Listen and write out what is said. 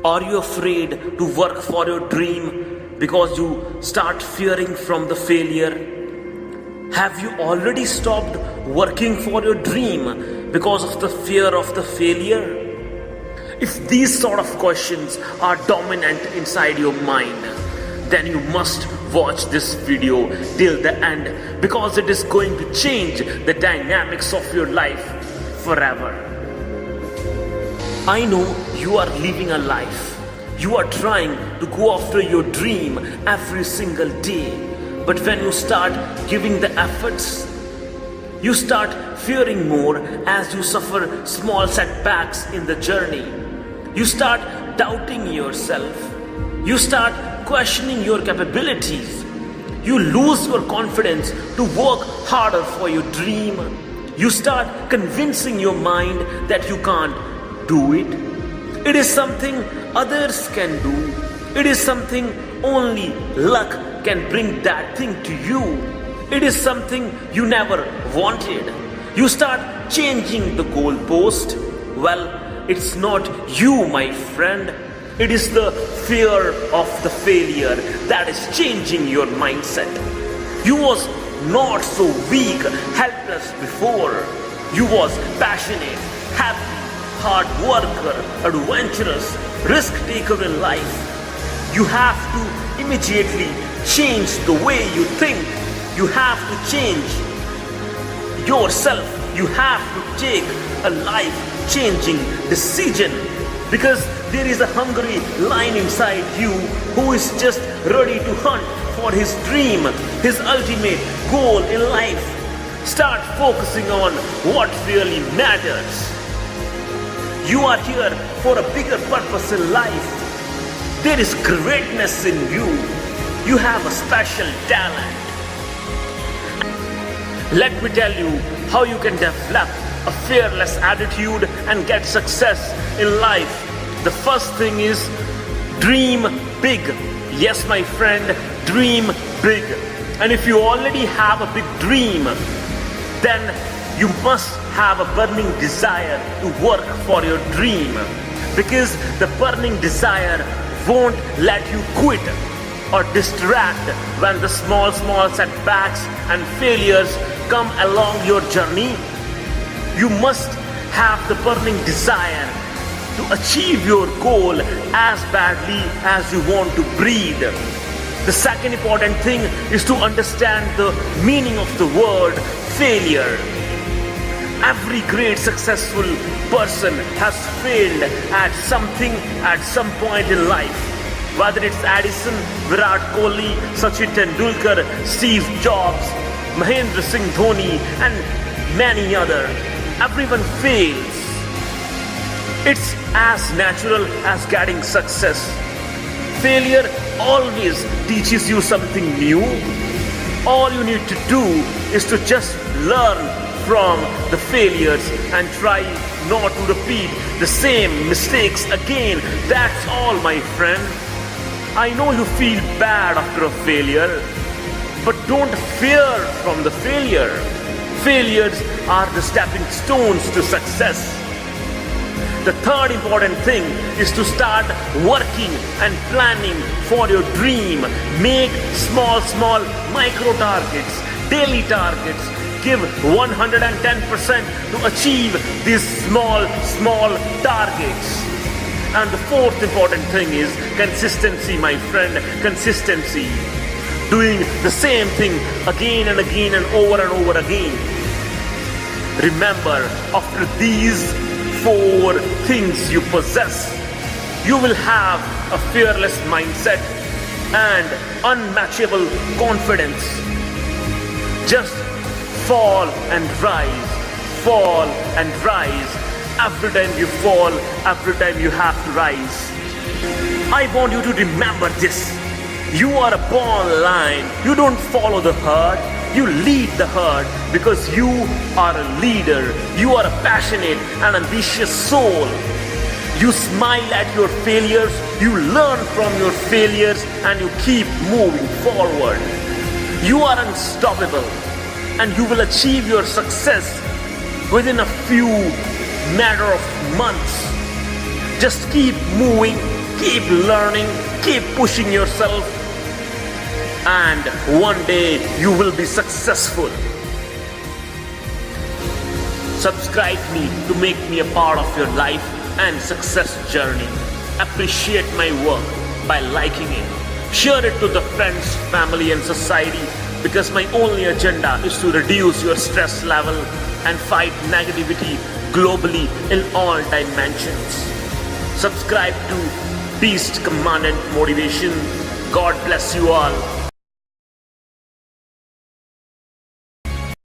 Are you afraid to work for your dream because you start fearing from the failure? Have you already stopped working for your dream because of the fear of the failure? If these sort of questions are dominant inside your mind, then you must watch this video till the end, because it is going to change the dynamics of your life forever. I know you are living a life. You are trying to go after your dream every single day. But when you start giving the efforts, you start fearing more as you suffer small setbacks in the journey. You start doubting yourself. You start questioning your capabilities. You lose your confidence to work harder for your dream. You start convincing your mind that you can't do it. It is something others can do. It is something only luck can bring that thing to you. It is something you never wanted. You start changing the goalpost. Well, it's not you, my friend. It is the fear of the failure that is changing your mindset. You was not so weak, helpless before. You was passionate, happy, hard worker, adventurous, risk taker in life. You have to immediately change the way you think. You have to change yourself. You have to take a life-changing decision, because there is a hungry lion inside you who is just ready to hunt for his dream, his ultimate goal in life. Start focusing on what really matters. You are here for a bigger purpose in life. There is greatness in you. You have a special talent. Let me tell you how you can develop a fearless attitude and get success in life. The first thing is dream big. Yes, my friend, dream big. And if you already have a big dream, then you must have a burning desire to work for your dream, because the burning desire won't let you quit or distract when the small setbacks and failures come along your journey. You must have the burning desire to achieve your goal as badly as you want to breathe. The second important thing is to understand the meaning of the word failure. Every great successful person has failed at something at some point in life. Whether it's Edison, Virat Kohli, Sachin Tendulkar, Steve Jobs, Mahendra Singh Dhoni, and many others. Everyone fails. It's as natural as getting success. Failure always teaches you something new. All you need to do is to just learn from the failures and try not to repeat the same mistakes again. That's all, my friend. I know you feel bad after a failure, but don't fear from the failure. Failures are the stepping stones to success. The third important thing is to start working and planning for your dream. Make small micro targets, daily targets. Give 110% to achieve these small targets. And the fourth important thing is consistency, my friend. Consistency. Doing the same thing again and again and over again. Remember, after these 4 things you possess, you will have a fearless mindset and unmatchable confidence. Just fall and rise, fall and rise. Every time you fall, every time you have to rise. I want you to remember this. You are a born lion. You don't follow the herd. You lead the herd, because you are a leader. You are a passionate and ambitious soul. You smile at your failures. You learn from your failures, and you keep moving forward. You are unstoppable, and you will achieve your success within a few matter of months. Just keep moving, keep learning, keep pushing yourself, and one day you will be successful. Subscribe me to make me a part of your life and success journey. Appreciate my work by liking it. Share it to the friends, family and society, because my only agenda is to reduce your stress level and fight negativity globally in all dimensions. Subscribe to Beast Commandant Motivation. God bless you all.